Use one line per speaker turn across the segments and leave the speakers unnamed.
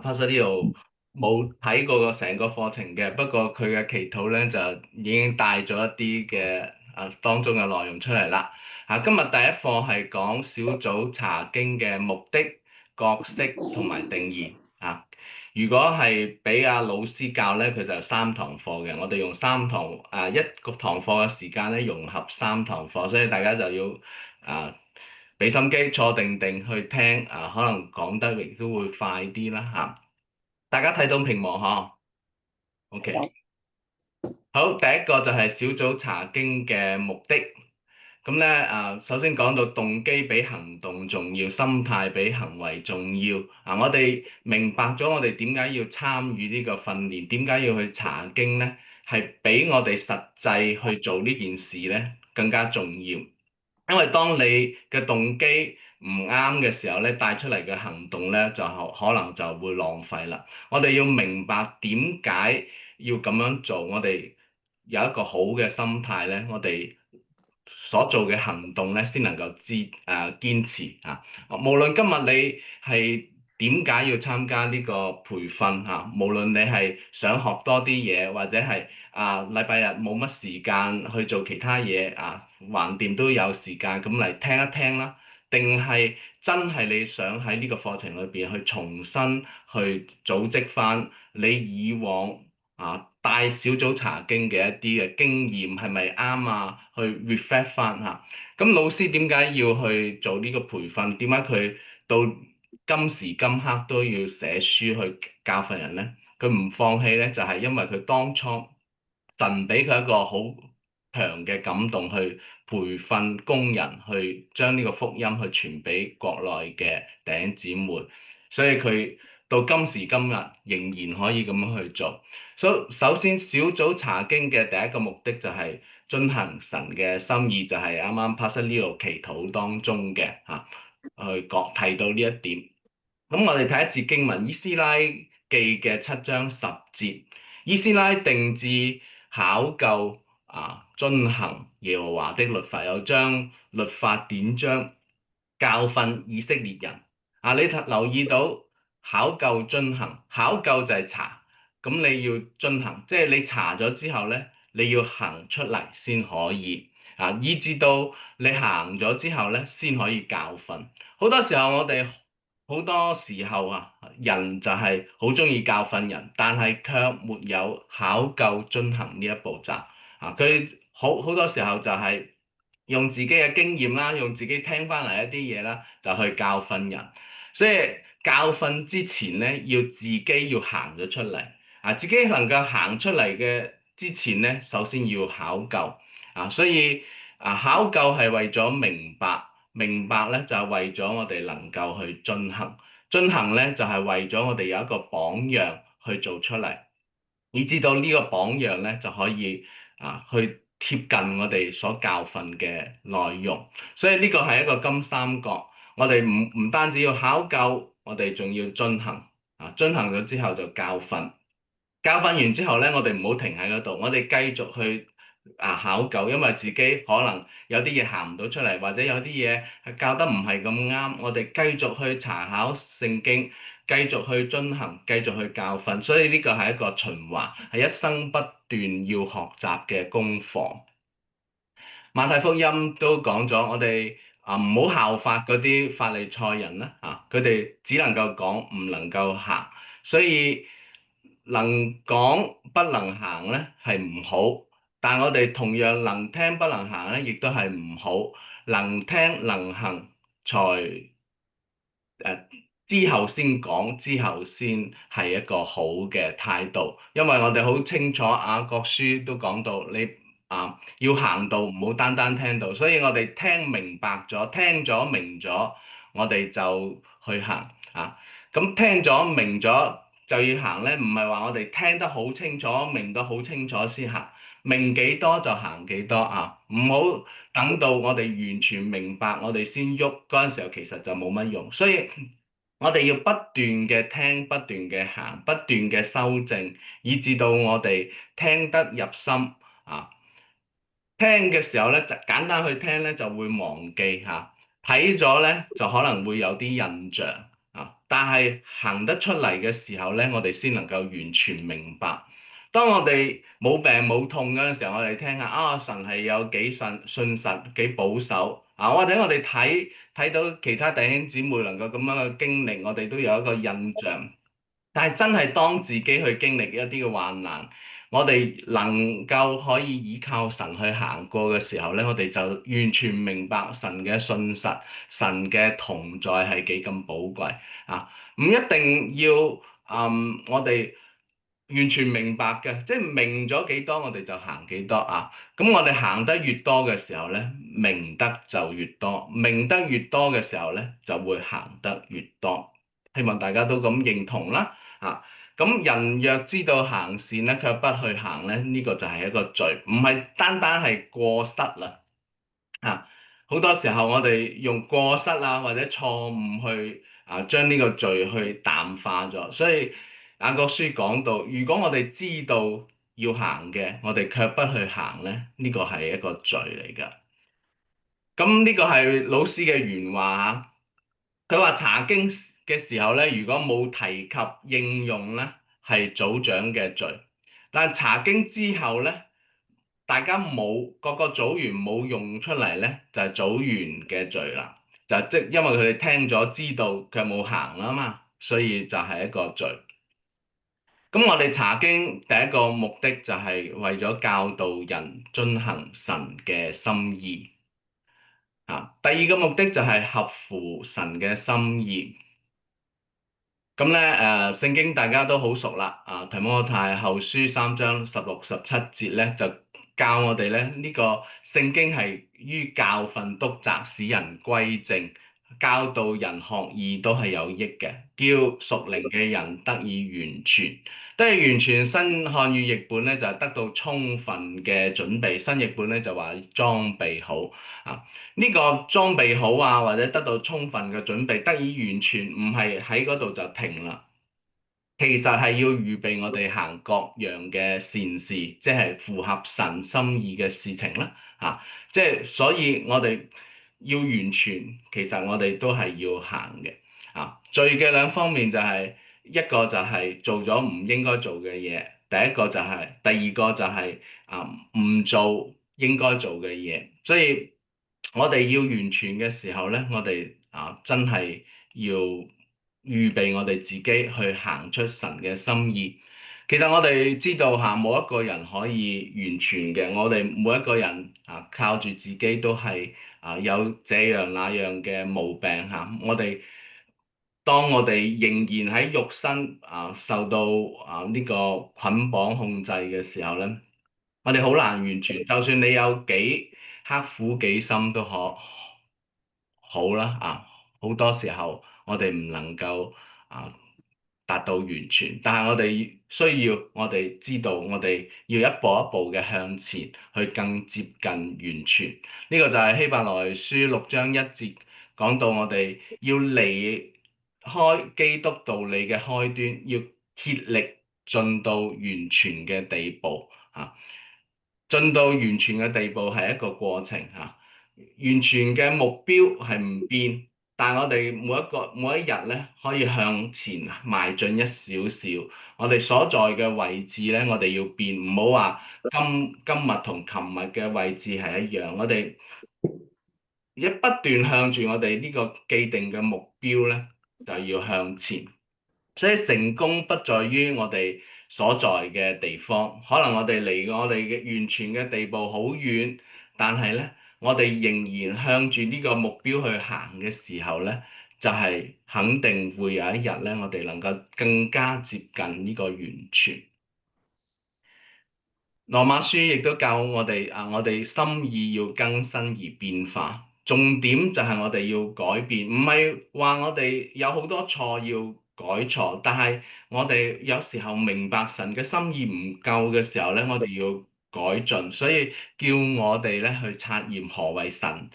Pastor Leo 冇睇過個成個課程嘅，不過佢嘅祈禱咧就已經帶咗一啲嘅當中嘅內容出嚟啦。今日第一課係講小組查經嘅目的、角色同埋定義啊。如果係俾老師教咧，佢就係3堂課嘅。我哋用一個堂課嘅時間咧，融合3堂課，所以大家就要啊俾心機坐定定去聽可能講得亦都會快啲啦嚇。大家睇到屏幕嗬？OK，好，第一個就係小組查經嘅目的。咁咧首先講到動機比行動重要，心態比行為重要。我哋明白咗我哋點解要參與呢個訓練，點解要去查經咧，係比我哋實際去做呢件事咧更加重要。因為當你嘅動機唔啱嘅時候咧，帶出嚟嘅行動咧就可能就會浪費啦。我哋要明白點解要咁樣做，我哋有一個好嘅心態咧，我哋所做嘅行動咧先能夠堅持啊。無論今日你係點解要參加呢個培訓嚇，無論你係想學多啲嘢，或者係禮拜日冇乜時間去做其他嘢橫掂都有時間咁嚟聽一聽啦。定係真係你想喺呢個課程裏邊去重新去組織翻你以往帶小組查經嘅一啲嘅經驗係咪啱去 reflect 翻嚇？咁老師點解要去做呢個培訓？點解佢到今時今刻都要寫書去教訓人咧？佢唔放棄咧，就係因為佢當初神俾佢一個好強嘅感動，去培訓工人，去將呢個福音去傳俾國內嘅弟兄姊妹，所以佢到今時今日仍然可以咁樣去做。首先小組查經嘅第一個目的就係遵行神嘅心意，就係啱啱 Pastor Leo 祈禱當中嘅去提到呢一點。咁我哋睇一次經文，《以斯拉記》嘅7章10節，以斯拉定志考究遵行耶和華的律法，又將律法典章教訓以色列人。你留意到考究遵行，考究就係查，咁你要遵行，即係你查咗之後咧，你要行出嚟先可以以至到你行咗之後咧，先可以教訓。好多時候人就係好中意教訓人，但係卻沒有考究遵行呢一步驟佢好多時候就係用自己嘅經驗啦，用自己聽翻嚟一啲嘢啦，就去教訓人。所以教訓之前咧，要自己要行咗出嚟自己能夠行出嚟嘅之前咧，首先要考究所以考究係為咗明白。明白咧就係為咗我哋能夠去進行，進行咧就係為咗我哋有一個榜樣去做出嚟，以至到呢個榜樣咧就可以去貼近我哋所教訓嘅內容。所以呢個係一個金三角，我哋唔單止要考究，我哋仲要進行進行咗之後就教訓，教訓完之後咧，我哋唔好停喺嗰度，我哋繼續去考究，因為自己可能有啲嘢行唔到出嚟，或者有啲嘢係教得唔係咁啱，我哋繼續去查考聖經，繼續去遵行，繼續去教訓，所以呢個係一個循環，係一生不斷要學習嘅功課。馬太福音都講咗，我哋唔好效法嗰啲法利賽人啦佢哋只能夠講，唔能夠行，所以能講不能行咧係唔好，但我哋同樣能聽不能行咧，亦都係唔好。能聽能行才之後先講，之後先係一個好嘅態度，因為我哋好清楚雅各書都講到你要行道，唔好單單聽到，所以我哋聽明白咗，聽咗明咗，我哋就去行咁聽咗明咗就要行咧，唔係話我哋聽得好清楚，明得好清楚先行，明幾多就行幾多唔好等到我哋完全明白，我哋先喐嗰陣時候，其實就冇乜用。所以我哋要不斷嘅聽，不斷嘅行，不斷嘅修正，以至到我哋聽得入心聽嘅時候咧，就簡單去聽咧，就會忘記睇咗咧，就可能會有啲印象但係行得出嚟嘅時候咧，我哋先能夠完全明白。當我哋冇病冇痛嗰陣時候，我哋聽下啊，神係有幾信實、幾保守啊，或者我哋睇到其他弟兄姊妹能夠咁樣嘅經歷，我哋都有一個印象。但係真係當自己去經歷一啲嘅患難，我哋能夠可以依靠神去行過嘅時候咧，我哋就完全明白神嘅信實、神嘅同在係幾咁寶貴啊！唔一定要我哋完全明白嘅，即係明咗幾多，我哋就行幾多啊！咁我哋行得越多嘅時候咧，明得就越多，明得越多嘅時候咧，就會行得越多。希望大家都咁認同啦。啊，咁人若知道行善咧，卻不去行咧，呢個就係一個罪，唔係單單係過失啦。啊，好多時候我哋用過失啊或者錯誤去將呢個罪去淡化咗，所以雅各書講到，如果我哋知道要行嘅，我哋卻不去行咧，呢個係一個罪嚟㗎。咁呢個係老師嘅原話嚇，佢話查經嘅時候咧，如果冇提及應用咧，係組長嘅罪。但係查經之後咧，大家冇個個組員冇用出嚟咧，就係組員嘅罪啦。就即因為佢哋聽咗知道佢冇行啦嘛，所以就係一個罪。咁我哋查經第一個目的就係為咗教導人遵行神嘅心意。第二個目的就係合乎神嘅心意。咁咧聖經大家都好熟啦。提摩太後書3章16、17節咧，就教我哋咧呢個聖經係於教訓、督責、使人歸正、教導人學義都係有益嘅，叫屬靈嘅人得以完全。得以完全，新漢語譯本咧就係得到充分嘅準備，新譯本咧就話裝備好啊。呢個裝備好啊，或者得到充分嘅準備，得以完全，唔係喺嗰度就停啦。其實係要預備我哋行各樣嘅善事，即係符合神心意嘅事情啦。即係所以我哋要完全，其實我哋都係要行嘅。罪嘅兩方面就係一個就係做咗唔應該做嘅嘢，第二個就係唔做應該做嘅嘢。所以我哋要完全嘅時候咧，我哋真係要預備我哋自己去行出神嘅心意。其實我哋知道冇一個人可以完全嘅，我哋每一個人靠住自己都係有這樣那樣嘅毛病當我哋仍然喺肉身受到呢個捆綁控制嘅時候咧，我哋好難完全，就算你有幾刻苦幾深都好啦。好多時候我哋唔能夠達到完全，但係我哋需要，我哋知道，我哋要一步一步嘅向前去更接近完全。呢個就係希伯來書6章1節講到，我哋要離開基督道理嘅開端，要竭力進到完全嘅地步。進到完全嘅地步係一個過程。完全嘅目標係唔變，但係我哋每一日咧可以向前邁進一少少。我哋所在嘅位置咧，我哋要變，唔好話今日同琴日嘅位置係一樣。我哋不斷向住我哋呢個既定嘅目標咧，就要向前。所以成功不在於我哋所在嘅地方，可能我哋離我哋嘅完全嘅地步好遠，但係咧，我哋仍然向住呢個目標去行嘅時候咧，就係肯定會有一日咧，我哋能夠更加接近呢個完全。羅馬書亦都教我哋我哋心意要更新而變化，重點就係我哋要改變，唔係話我哋有好多錯要改錯，但係我哋有時候明白神嘅心意唔夠嘅時候咧，我哋要改進，所以叫我哋咧去察驗何為神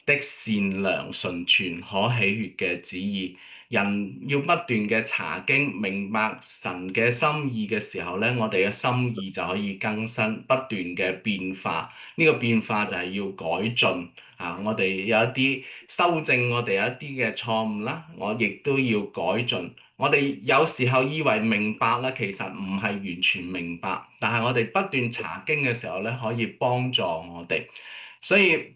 的善良、純全、可喜悅嘅旨意。人要不斷嘅查經，明白神嘅心意嘅時候咧，我哋嘅心意就可以更新，不斷嘅變化。呢個變化就係要改進啊！我哋有一啲修正，我哋有一啲嘅錯誤啦，我亦都要改進。我哋有時候以為明白啦，其實唔係完全明白，但係我哋不斷查經嘅時候咧，可以幫助我哋。所以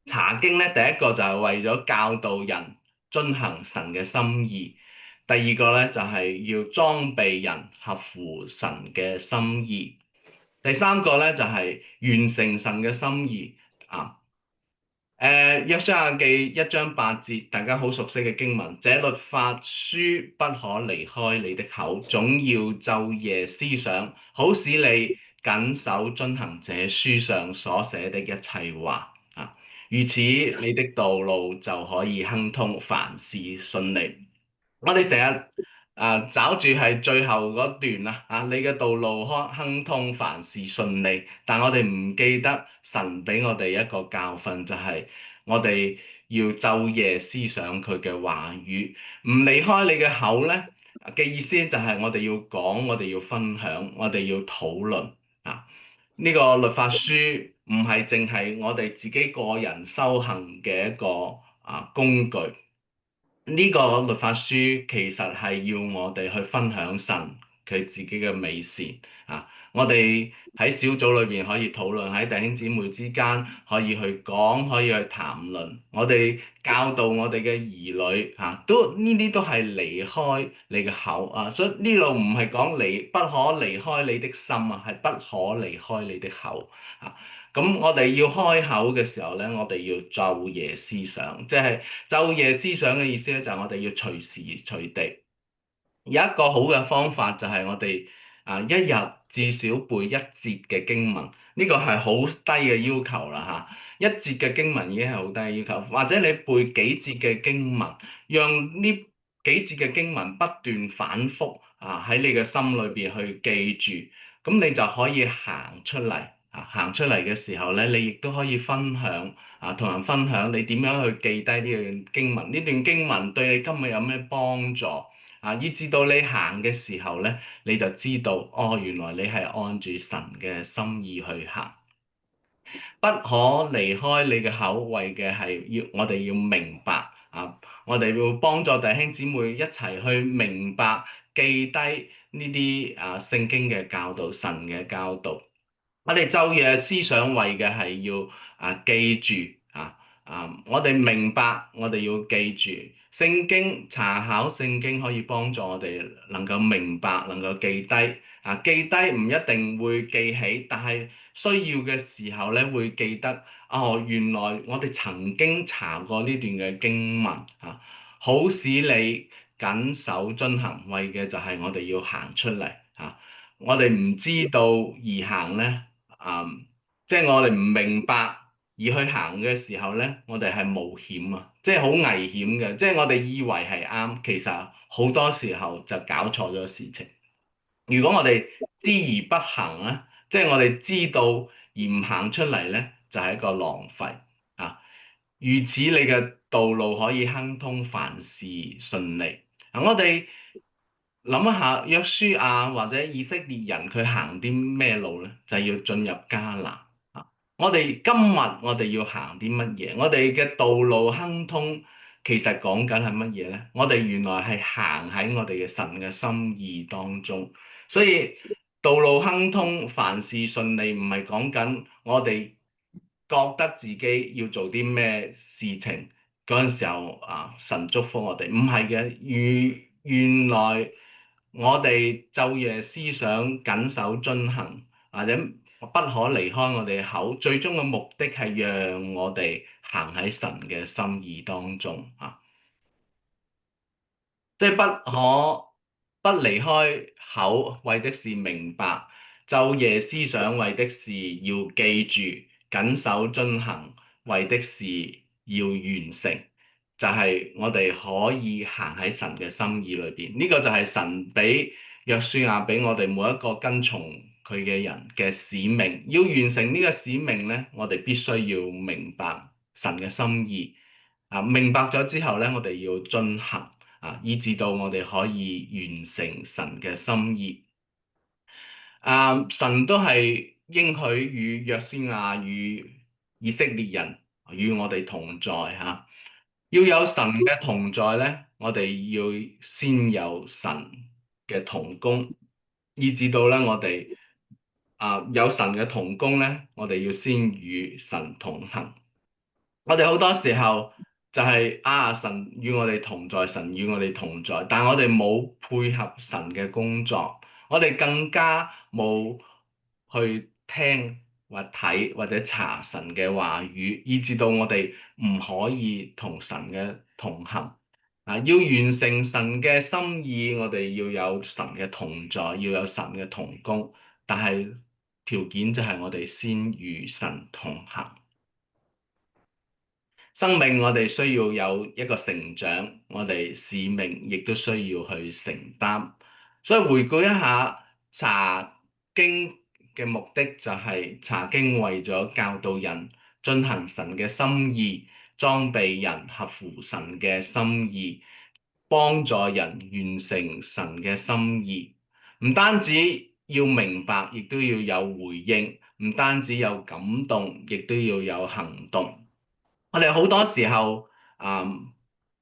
查經咧，第一個就係為咗教導人遵行神嘅心意，第二個咧就係要裝備人合乎神嘅心意，第三個咧就係完成神嘅心意啊。約書亞記1章8節，大家好熟悉嘅經文。這律法書不可離開你的口，總要晝夜思想，好使你謹守遵行這書上所寫的一切話啊。如此，你的道路就可以亨通，凡事順利。我哋成日找住係最後嗰段啦，你嘅道路亨通，凡事順利。但我哋唔記得神俾我哋一個教訓，就係我哋要晝夜思想佢嘅話語，唔離開你嘅口咧嘅意思就係我哋要講，我哋要分享，我哋要討論啊。呢個律法書唔係淨係我哋自己個人修行嘅一個工具。呢個律法書其實係要我哋去分享神佢自己嘅美善啊！我哋喺小組裏邊可以討論，喺弟兄姊妹之間可以去講，可以去談論。我哋教導我哋嘅兒女都呢啲都係離開你嘅口啊！所以呢度唔係講不可離開你的心啊，係不可離開你的口啊！咁我哋要開口嘅時候咧，我哋要晝夜思想，即係晝夜思想嘅意思咧，就係我哋要隨時隨地。有一個好嘅方法就係我哋一日至少背一節嘅經文，呢個係好低嘅要求啦嚇。一節嘅經文已經係好低嘅要求，或者你背幾節嘅經文，讓呢幾節嘅經文不斷反覆喺你嘅心裏邊去記住，咁你就可以行出嚟行出嚟嘅時候咧，你亦都可以分享同人分享你點樣去記低呢段經文，呢段經文對你今日有咩幫助？以至到你行嘅時候咧，你就知道哦，原來你係按住神嘅心意去行，不可離開你嘅口，為嘅係我哋要明白我哋要幫助弟兄姊妹一齊去明白記低呢啲聖經嘅教導、神嘅教導。我哋晝夜思想為嘅係要記住我哋明白，我哋要記住聖經，查考聖經可以幫助我哋能夠明白，能夠記低記低唔一定會記起，但係需要嘅時候咧會記得哦，原來我哋曾經查過呢段嘅經文好使你謹守遵行，為嘅就係我哋要行出嚟我哋唔知道而行咧。即係我哋唔明白而去行嘅時候咧，我哋係冒險即係好危險嘅。即係我哋以為係啱，其實好多時候就搞錯咗事情。如果我哋知而不行咧，即係我哋知道而唔行出嚟咧，就係一個浪費如此你嘅道路可以亨通，凡事順利。我哋諗一下，約書亞或者以色列人佢行啲咩路咧？就係要進入迦南我哋今日我哋要行啲乜嘢？我哋嘅道路亨通，其實講緊係乜嘢咧？我哋原來係行喺我哋嘅神嘅心意當中，所以道路亨通，凡事順利，唔係講緊我哋覺得自己要做啲咩事情嗰陣時候神祝福我哋，唔係嘅，原來我哋晝夜思想，謹守遵行，或者不可離開我哋口，最終嘅目的係讓我哋行喺神嘅心意當中即係不離開口，為的是明白；晝夜思想，為的是要記住；謹守遵行，為的是要完成。就係我哋可以行喺神嘅心意裏邊，呢個就係神俾約書亞俾我哋每一個跟從佢嘅人嘅使命。要完成呢個使命咧，我哋必須要明白神嘅心意明白咗之後咧，我哋要遵行以至到我哋可以完成神嘅心意。神都係應許與約書亞與以色列人與我哋同在嚇。要有神嘅同在咧，我哋要先有神嘅同工，以至到咧我哋有神嘅同工咧，我哋要先與神同行。我哋好多時候就係神與我哋同在，神與我哋同在，但係我哋冇配合神嘅工作，我哋更加冇去聽或睇或者查神嘅話語，以至到我哋唔可以同神嘅同行。要完成神嘅心意，我哋要有神嘅同在，要有神嘅同工，但係條件就係我哋先與神同行。生命我哋需要有一個成長，我哋使命亦都需要去承擔。所以回顧一下查經嘅目的，就係查經為咗教導人進行神嘅心意，裝備人合乎神嘅心意，幫助人完成神嘅心意。唔單止要明白，亦都要有回應；唔單止有感動，亦都要有行動。我哋好多時候，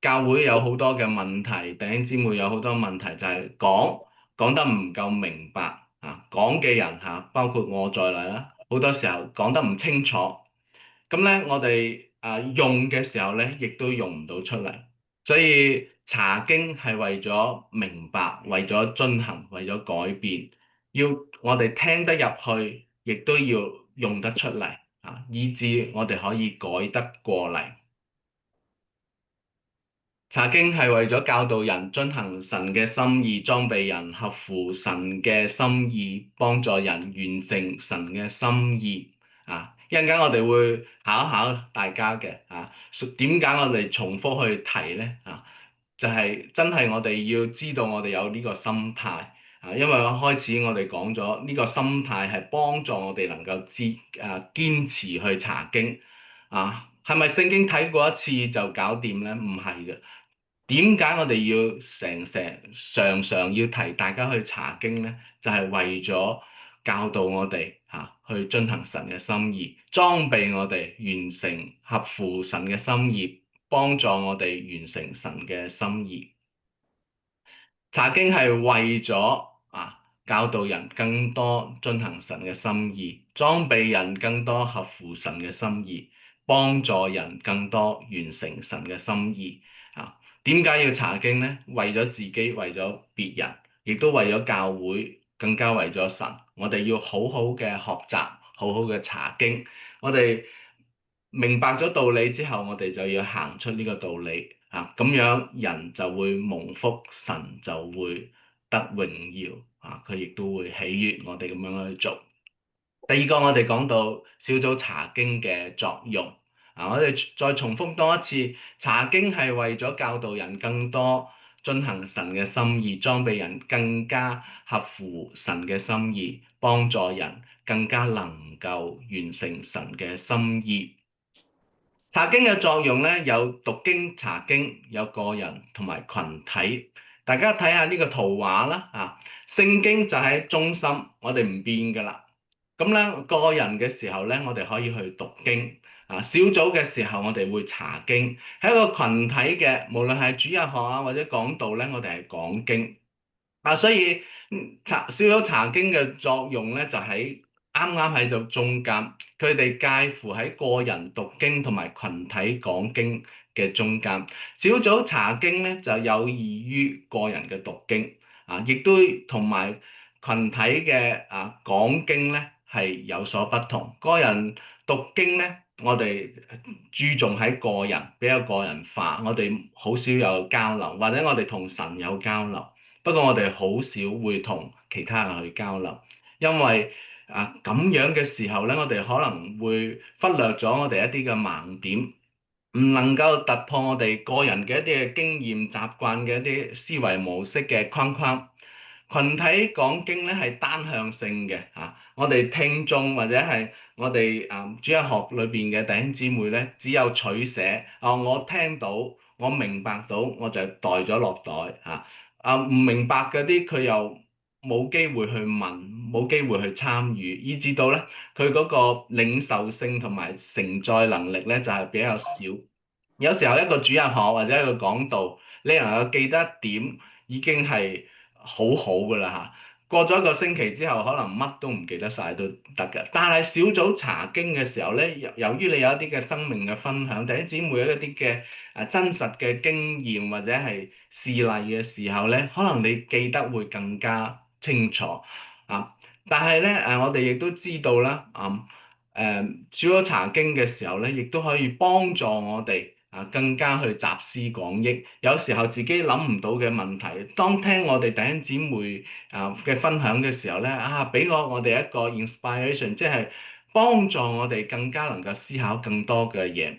教會有好多嘅問題，弟兄姊妹有好多問題，就係講得唔夠明白講嘅人包括我在內啦，好多時候講得唔清楚，咁咧我哋用嘅時候咧，亦都用唔到出嚟。所以查經係為咗明白，為咗遵行，為咗改變，要我哋聽得入去，亦都要用得出嚟。以致我哋可以改得過嚟。查經係為咗教導人遵行神嘅心意，裝備人合乎神嘅心意，幫助人完成神嘅心意。一陣間我哋會考一考大家嘅點解我哋重複去提呢？就係真係我哋要知道我哋有呢個心態。因為開始我哋講咗呢個心態係幫助我哋能夠堅持去查經。係咪聖經睇過一次就搞掂呢？唔係嘅。點解我哋要常常要提大家去查經呢？就係為咗教導我哋去遵行神嘅心意，裝備我哋完成合乎神嘅心意，幫助我哋完成神嘅心意。查經係為咗教導人更多遵行神嘅心意，裝備人更多合乎神嘅心意，幫助人更多完成神嘅心意。點解要查經呢？為咗自己，為咗別人，亦都為咗教會，更加為咗神。我哋要好好嘅學習，好好嘅查經。我哋明白咗道理之後，我哋就要行出呢個道理。咁樣人就會蒙福，神就會得榮耀。佢亦都會喜悅我哋咁樣去做。第二個，我哋講到小組查經嘅作用。我哋再重複多一次，查經係為咗教導人更多遵行神嘅心意，裝備人更加合乎神嘅心意，幫助人更加能夠完成神嘅心意。查經嘅作用咧，有讀經查經，有個人同埋群體。大家睇下呢個圖畫啦。聖經就喺中心，我哋唔變噶啦。咁咧，個人嘅時候咧，我哋可以去讀經。小組嘅時候，我哋會查經。喺一個群體嘅，無論係主日學或者講道咧，我哋係講經。所以小組查經嘅作用咧，就喺啱啱喺度中間，佢哋介乎喺個人讀經同埋群體講經嘅中間。小組查經咧，就有異於個人嘅讀經，亦都同埋群體嘅講經咧係有所不同。個人讀經咧，我哋注重喺個人，比較個人化，我哋好少有交流，或者我哋同神有交流。不過我哋好少會同其他人去交流，因為咁樣嘅時候咧，我哋可能會忽略咗我哋一啲嘅盲點，唔能夠突破我哋個人嘅一啲嘅經驗、習慣嘅一啲思維模式嘅框框。群體講經咧係單向性嘅，我哋聽眾或者係我哋主日學裏邊嘅弟兄姊妹咧，只有取捨。我聽到我明白到我就袋咗落袋嚇。唔明白嗰啲佢又冇機會去問，冇機會去參與，以至到咧佢嗰個領受性同埋承載能力咧就係比較少。有時候一個主日學或者一個講道，你能夠記得一點已經係好好㗎啦嚇。過咗一個星期之後，可能乜都唔記得晒都得嘅。但係小組查經嘅時候咧，由於你有一啲嘅生命嘅分享，弟兄姊妹有一啲嘅真實嘅經驗或者係事例嘅時候咧，可能你記得會更加清楚啊。但係咧我哋亦都知道啦，小組查經嘅時候咧，亦都可以幫助我哋更加去集思廣益。有時候自己諗唔到嘅問題，當聽我哋弟兄姊妹嘅分享嘅時候咧，俾我哋一個 inspiration，即係幫助我哋更加能夠思考更多嘅嘢。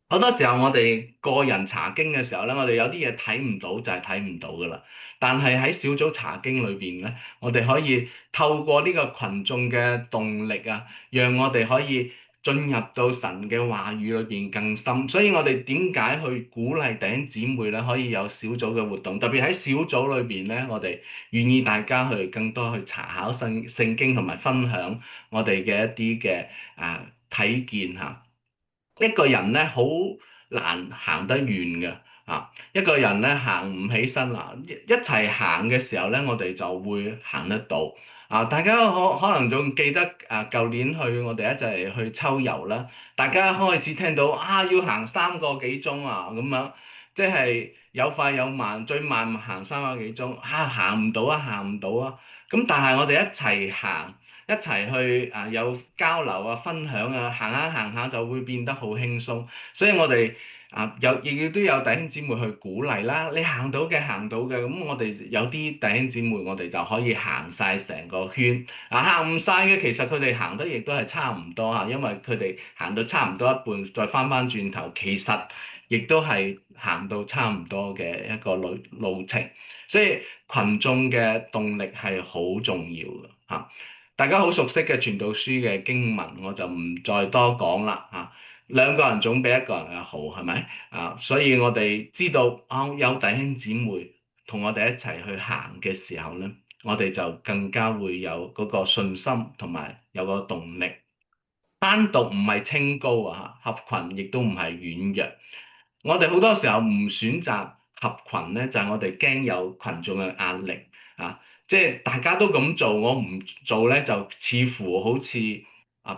好多時候我哋個人查經嘅時候咧，我哋有啲嘢睇唔到就係睇唔到噶啦。但係喺小組查經裏邊咧，我哋可以透過呢個群眾嘅動力讓我哋可以進入到神嘅話語裏邊更深。所以我哋點解去鼓勵弟兄姊妹咧，可以有小組嘅活動，特別喺小組裏邊咧，我哋願意大家去更多去查考聖經同埋分享我哋嘅一啲嘅睇見嚇。一個人咧好難行得遠嘅一個人咧行唔起身啦，一齊行嘅時候咧，我哋就會行得到大家可能仲記得舊年我哋一齊去秋遊啦，大家開始聽到要行3個幾鐘咁樣，即係有快有慢，最慢行3個幾鐘行唔到行唔到咁但係我哋一齊行。一齊去有交流分享行下行下就會變得好輕鬆，所以我哋亦都有弟兄姊妹去鼓勵啦。你行到嘅行到嘅，咁我哋有啲弟兄姊妹，我哋就可以行晒成個圈。行唔晒嘅，其實佢哋行得亦都係差唔多因為佢哋行到差唔多一半，再翻轉頭，其實亦都係行到差唔多嘅一個路程。所以群眾嘅動力係好重要嘅大家好熟悉嘅傳道書嘅經文，我就唔再多講啦兩個人總比一個人嘅好，係咪所以我哋知道有弟兄姊妹同我哋一齊去行嘅時候咧，我哋就更加會有嗰個信心同埋有個動力。單獨唔係清高合群亦都唔係軟弱。我哋好多時候唔選擇合群咧，就係我哋驚有群眾嘅壓力即係大家都咁做，我唔做咧，就似乎好似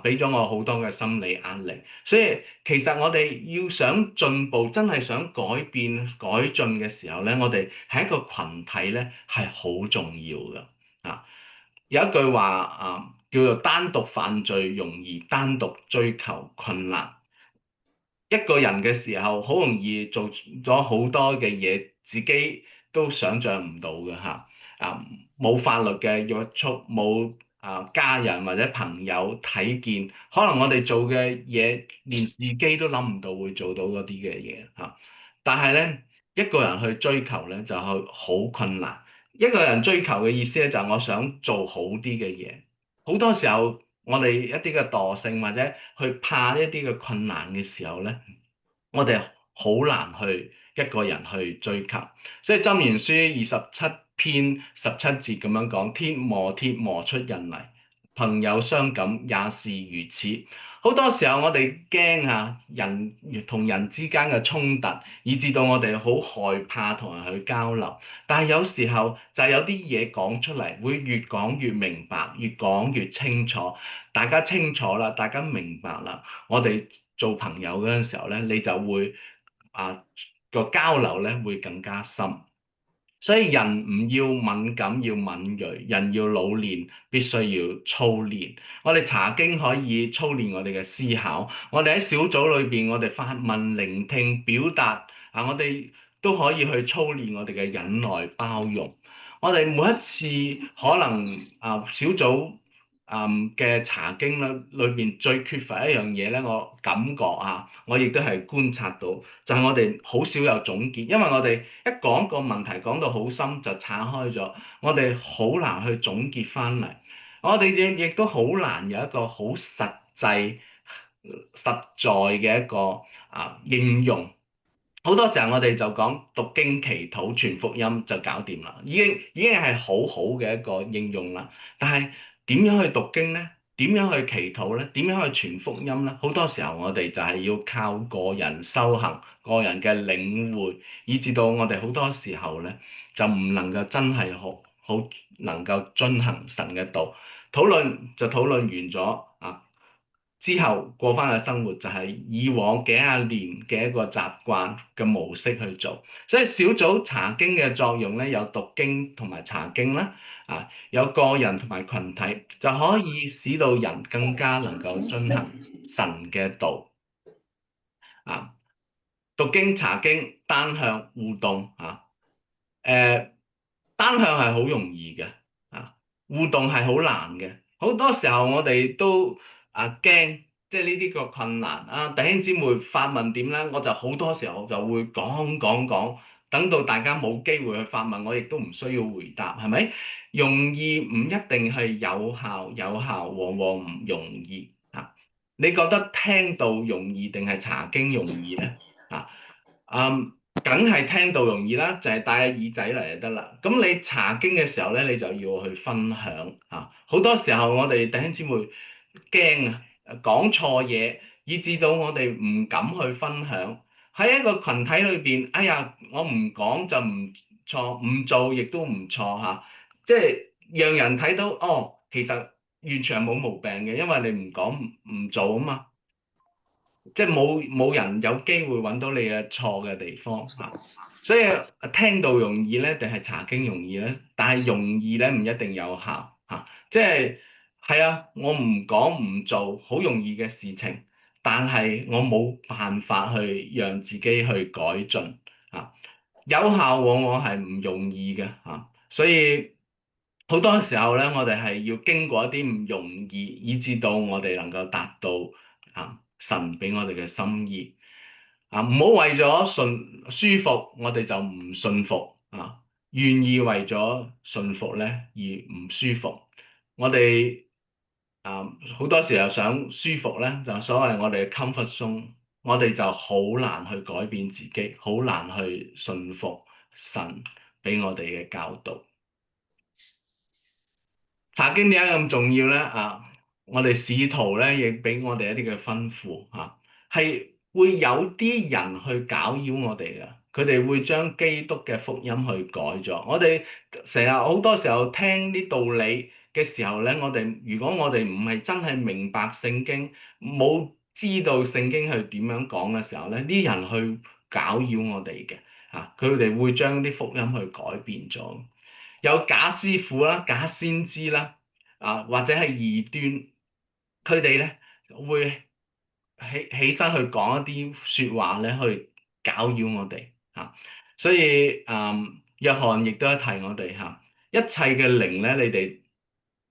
俾咗我好多嘅心理壓力。所以其實我哋要想進步，真係想改變改進嘅時候咧，我哋係一個群體咧，係好重要嘅有一句話叫做單獨犯罪容易，單獨追求困難。一個人嘅時候，好容易做咗好多嘅嘢，自己都想像唔到嘅冇法律嘅約束，冇家人或者朋友睇見，可能我哋做嘅嘢，連自己都諗唔到會做到嗰啲嘅嘢但係咧，一個人去追求咧，就係好困難。一個人追求嘅意思咧，就係我想做好啲嘅嘢。好多時候，我哋一啲嘅惰性或者去怕一啲嘅困難嘅時候咧，我哋好難去一個人去追求。所以箴言書27篇17節咁樣講：鐵磨出刃嚟，朋友相感也是如此。好多時候我哋驚人同人之間嘅衝突，以致到我哋好害怕同人去交流。但係有時候就係有啲嘢講出嚟，會越講越明白，越講越清楚。大家清楚啦，大家明白啦，我哋做朋友嗰陣時候咧，你就會個交流咧會更加深。所以人唔要敏感，要敏鋭；人要老練，必須要操練。我哋查經可以操練我哋嘅思考，我哋喺小組裏邊，我哋發問、聆聽、表達我哋都可以去操練我哋嘅忍耐、包容。我哋每一次可能小組嘅查經裏邊最缺乏一樣嘢咧，我感覺我亦都係觀察到，就係我哋好少有總結，因為我哋一講個問題講到好深就拆開咗，我哋好難去總結翻嚟，我哋亦都好難有一個好實際實在嘅一個應用。好多時候我哋就講讀經祈禱傳福音就搞掂啦，已經係好好嘅一個應用啦。但係點樣去讀經呢？點樣去祈禱呢？點樣去傳福音呢？好多時候我哋就係要靠個人修行、個人嘅領會，以至到我哋好多時候呢，就唔能夠真係好能夠遵行神嘅道。討論完咗啊！之後過翻嘅生活就係以往幾廿年嘅一個習慣嘅模式去做，所以小組查經嘅作用咧，有讀經同埋查經啦，有個人同埋群體就可以使到人更加能夠遵行神嘅道啊。讀經查經單向互動誒單向係好容易嘅互動係好難嘅。好多時候我哋都驚，即係呢啲個困難弟兄姊妹發問點咧，我就好多時候就會講，等到大家冇機會去發問，我亦都唔需要回答，係咪？容易唔一定係有效往往唔容易你覺得聽道容易定係查經容易咧？啊，嗯。梗係聽到容易啦，就係帶耳仔嚟就得啦。咁你查經嘅時候咧，你就要去分享好多時候我哋弟兄姊妹驚講錯嘢，以致到我哋唔敢去分享。喺一個群體裏邊，哎呀，我唔講就唔錯，唔做亦都唔錯即係讓人睇到哦，其實完全係冇毛病嘅，因為你唔講唔做啊嘛。即係冇人有機會揾到你嘅錯嘅地方所以聽到容易咧，定係查經容易咧？但係容易咧唔一定有效即係我唔講唔做，好容易嘅事情，但係我冇辦法去讓自己去改進有效往往係唔容易嘅所以好多時候咧，我哋係要經過一啲唔容易，以至到我哋能夠達到神俾我哋嘅心意唔好為咗舒服，我哋就唔信服願意為咗信服咧而唔舒服。我哋好多時候想舒服咧，就所謂我哋嘅 comfort zone，我哋就好難去改變自己，好難去信服神俾我哋嘅教導。查經點解咁重要咧？我哋使徒咧亦俾我哋一啲嘅吩咐係會有啲人去攪擾我哋嘅，佢哋會將基督嘅福音去改咗。我哋成日好多時候聽啲道理嘅時候咧，如果我哋唔係真係明白聖經，冇知道聖經係點樣講嘅時候咧，啲人去攪擾我哋嘅佢哋會將啲福音去改變咗。有假師傅啦、假先知啦，或者係異端，佢哋咧會起身去講一啲説話咧，去攪擾我哋所以約翰亦都提我哋一切嘅靈咧，你哋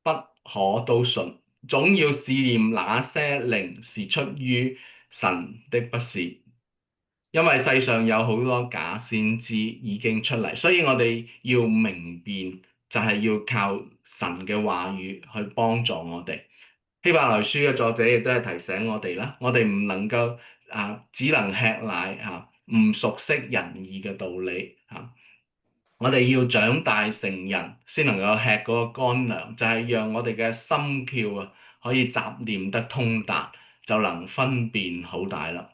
不可都信，總要試驗那些靈是出於神的，不是。因為世上有好多假先知已經出嚟，所以我哋要明辨，就係要靠神嘅話語去幫助我哋。希伯來書嘅作者亦都係提醒我哋啦，我哋唔能夠只能吃奶唔熟悉仁義嘅道理我哋要長大成人先能夠吃嗰個乾糧，就係讓我哋嘅心竅可以雜念得通達，就能分辨好歹啦。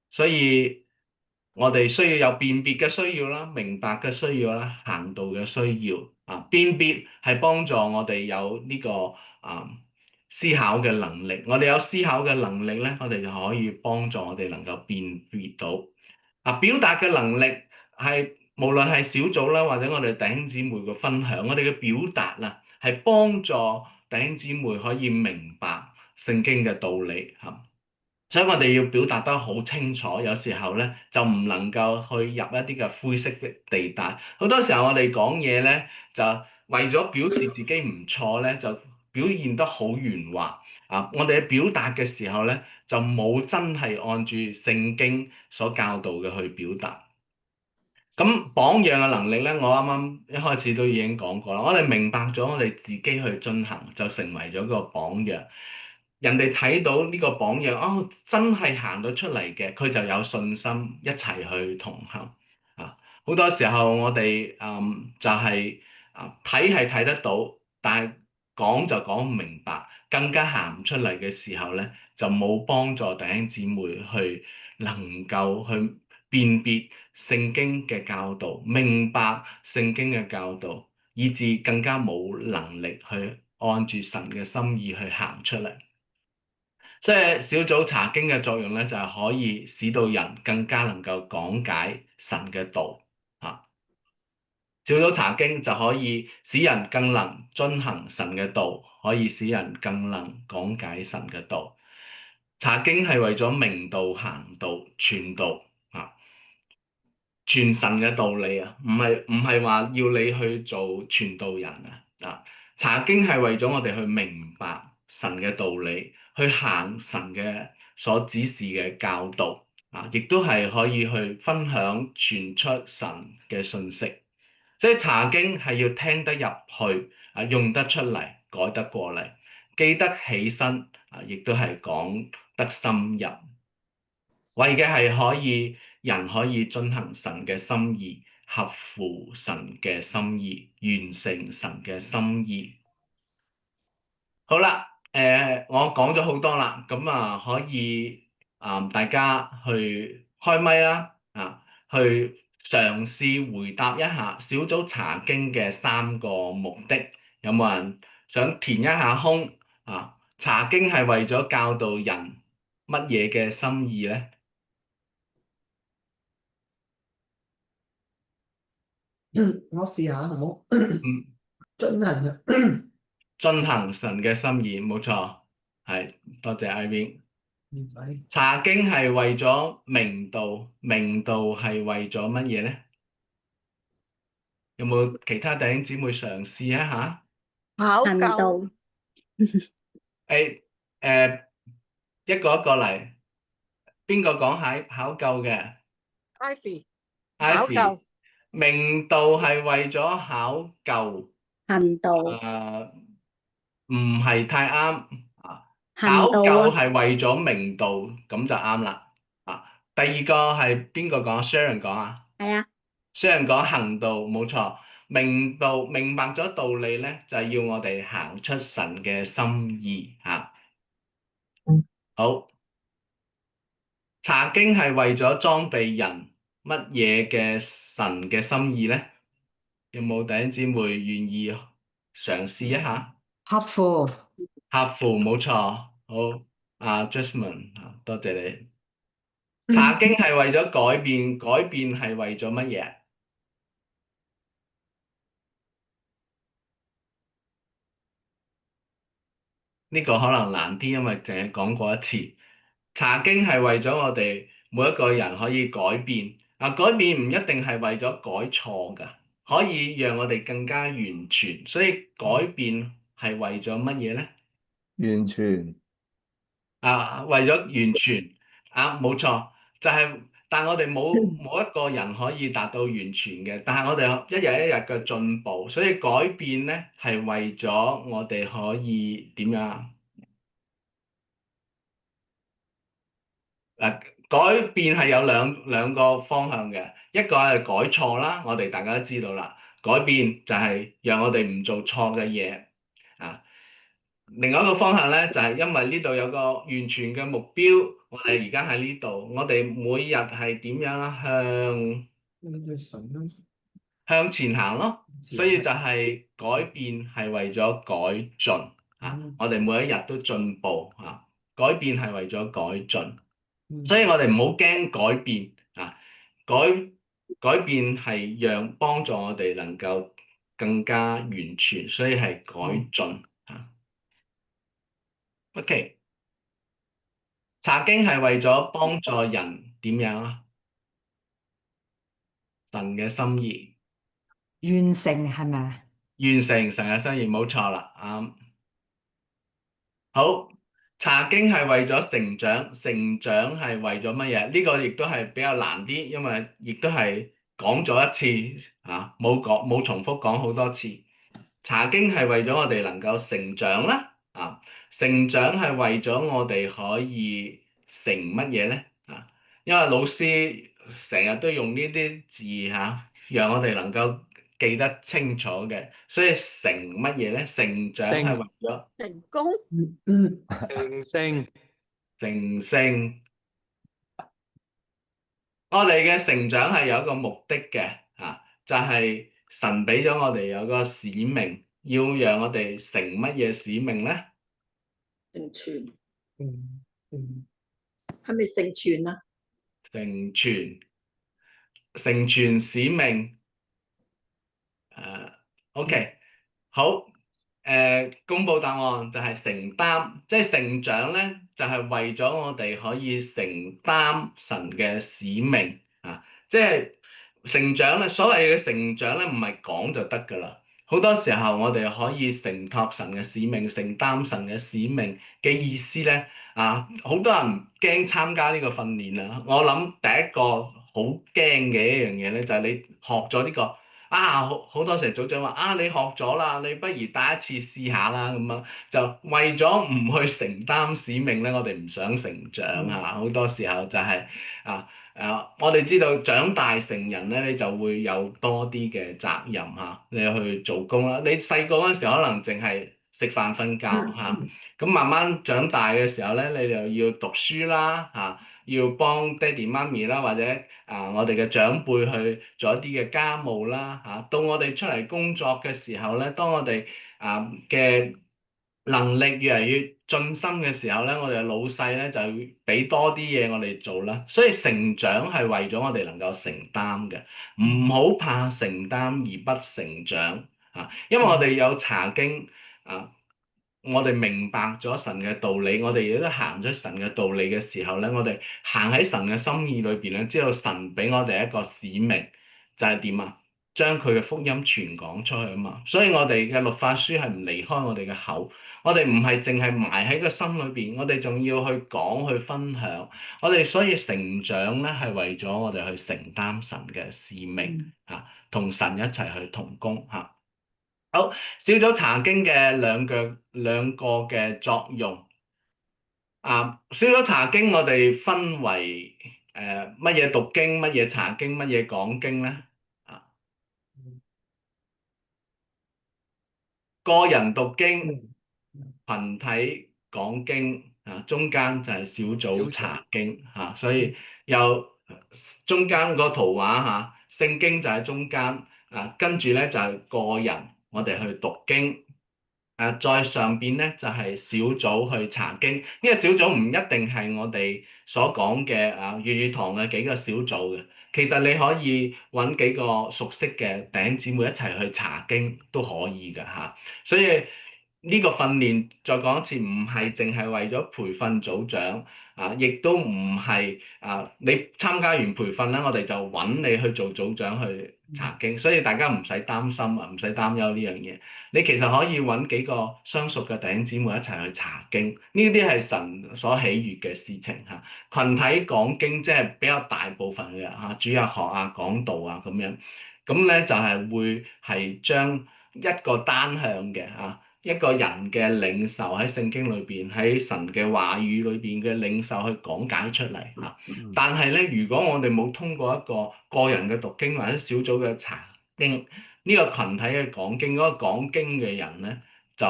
所以我哋需要有辨別嘅需要啦，明白嘅需要啦，行道嘅需要辨別係幫助我哋有呢個思考嘅能力。我哋有思考嘅能力咧，我哋就可以幫助我哋能夠辨別到表達嘅能力係無論係小組啦，或者我哋弟兄姊妹嘅分享，我哋嘅表達係幫助弟兄姊妹可以明白聖經嘅道理所以我哋要表達得好清楚，有時候咧就唔能夠去入一啲嘅灰色的地帶。好多時候我哋講嘢咧，就為咗表示自己唔錯咧，就表現得好圓滑我哋喺表達嘅時候咧，就冇真係按住聖經所教導嘅去表達。咁榜樣嘅能力咧，我啱啱一開始都已經講過啦。我哋明白咗，我哋自己去進行，就成為咗個榜樣。人哋睇到呢個榜樣，哦，真係行到出嚟嘅，佢就有信心一齊去同行啊！好多時候我哋就係睇係睇得到，但係講就講唔明白，更加行唔出嚟嘅時候咧，就冇幫助弟兄姊妹去能夠去辨別聖經嘅教導，明白聖經嘅教導，以致更加冇能力去按住神嘅心意去行出嚟。即係小組查經嘅作用咧，就係可以使到人更加能夠講解神嘅道啊。小組查經就可以使人更能遵行神嘅道，可以使人更能講解神嘅道。查經係為咗明道、行道、傳道啊。傳神嘅道理啊，唔係話要你去做傳道人啊！查經係為咗我哋去明白神嘅道理，去行神嘅所指示嘅教導啊，亦都係可以去分享傳出神嘅信息。所以查經係要聽得入去啊，用得出嚟，改得過嚟，記得起身啊，亦都係講得深入。為嘅係人可以遵行神嘅心意，合乎神嘅心意，完成神嘅心意。好啦，我講咗好多啦，咁啊可以大家去開咪啦，去嘗試回答一下小組查經嘅三個目的，有冇人想填一下空啊？查經係為咗教導人乜嘢嘅心意咧？
我試下好冇？
嗯。
進行嘅。
進行神嘅心意，冇錯，係多謝 Ivy。
唔使。
查經係為咗明道，明道係為咗乜嘢咧？有冇其他弟兄姊妹嘗試一下？
考究。
誒誒，一個一個嚟，邊個講考究嘅
Ivy 考
？Ivy，
究。
明道係為咗考究，
行道，
唔係太啱啊！考
行道啊，
究係為咗明道，咁就啱啦。啊，第二個係邊個講？Sharon 講啊
係啊，
？Sharon 講行道，冇錯。明道明白咗道理咧，就係要我哋行出神嘅心意嚇。好，查經係為咗裝備人乜嘢嘅神嘅心意咧？有冇弟兄姊妹願意嘗試一下？
合乎。
合乎冇錯，好Jasmine 多謝你。查經係為咗改變，改變係為咗乜嘢？呢個可能難啲，因為淨係講過一次。查經係為咗我哋每一個人可以改變，改變唔一定係為咗改錯㗎，可以讓我哋更加完全。所以改變係為咗乜嘢咧？
完全。
為咗完全冇錯，就係，但我哋冇一個人可以達到完全嘅，但係我哋一日一日嘅進步，所以改變咧係為咗我哋可以點樣啊？改變係有兩個方向嘅，一個係改錯啦，我哋大家都知道啦，改變就係讓我哋唔做錯嘅嘢啊。另外一個方向咧，就係因為呢度有個完全嘅目標，我哋而家喺呢度，我哋每日係點樣向前行咯，所以就係改變係為咗改進我哋每一日都進步改變係為咗改進，所以我哋唔好驚改變改變係讓幫助我哋能夠更加完全，所以係改進OK，查經係為咗幫助人點樣啊？神嘅心意，
完成係咪啊？
完成神嘅心意，冇錯啦，啱。好，查經係為咗成長，成長係為咗乜嘢？呢個亦都係比較難啲，因為亦都係講咗一次冇重複講好多次。查經係為咗我哋能夠成長啦，成長係為咗我哋可以成乜嘢咧？啊，因為老師成日都用呢啲字讓我哋能夠記得清楚嘅，所以成乜嘢咧？成長係為咗
成功，
成聖，
成聖。我哋嘅成長係有一個目的嘅，就係神俾咗我哋有個使命，要讓我哋成乜嘢使命咧？
成全，
嗯嗯
係咪成全啊？
成全，成全使命。OK，好，公佈答案就係承擔，即係成長咧，就係為咗我哋可以承擔神嘅使命即係成長咧。所謂嘅成長咧，唔係講就得㗎啦。好多時候我哋可以承托神嘅使命，承擔神嘅使命嘅意思咧，好多人驚參加呢個訓練啊。我諗第一個好驚嘅一樣嘢咧，就係你學咗呢個。好多時組長話你學咗啦，你不如帶一次試下啦咁樣，就為咗唔去承擔使命咧，我哋唔想成長好多時候就係我哋知道長大成人咧，你就會有多啲嘅責任你去做工啦。你細個嗰陣時可能淨係食飯瞓覺咁慢慢長大嘅時候咧，你就要讀書啦要幫爹哋媽咪啦，或者我哋嘅長輩去做一啲嘅家務啦到我哋出嚟工作嘅時候咧，當我哋嘅能力越嚟越進心嘅時候咧，我哋嘅老細咧就要俾多啲嘢我哋做啦。所以成長係為咗我哋能夠承擔嘅，唔好怕承擔而不成長因為我哋有查經我哋明白咗神嘅道理，我哋亦都行咗神嘅道理嘅時候咧，我哋行喺神嘅心意裏邊咧，知道神俾我哋一個使命，就係點將佢嘅福音傳講出去嘛。所以我哋嘅律法書係唔離開我哋嘅口，我哋唔係淨係埋喺個心裏邊，我哋仲要去講去分享。我哋所以成長咧係為咗我哋去承擔神嘅使命同神一齊去同工好，小組查經嘅兩個嘅作用小組查經我哋分為乜嘢讀經、乜嘢查經、乜嘢講經咧個人讀經、群體講經中間就係小組查經所以有中間個圖畫聖經就喺中間跟住咧就係個人我哋去讀經再上邊咧就係小組去查經。呢個小組唔一定係我哋所講嘅粵語堂嘅幾個小組嘅，其實你可以揾幾個熟悉嘅弟兄姊妹一齊去查經都可以㗎所以呢個訓練再講一次，唔係淨係為咗培訓組長亦都唔係你參加完培訓咧，我哋就揾你去做組長去查經，所以大家唔使擔心唔使擔憂呢樣嘢。你其實可以揾幾個相熟嘅弟兄姊妹一齊去查經，呢啲係神所喜悅嘅事情群體講經即係比較大部分嘅主日學講道咁樣，咁咧就係會係將一個單向嘅一個人嘅領受喺聖經裏邊，喺神嘅話語裏邊嘅領受去講解出嚟但係咧，如果我哋冇通過一個個人嘅讀經或者小組嘅查經，呢個群體嘅講經，嗰個講經嘅人咧就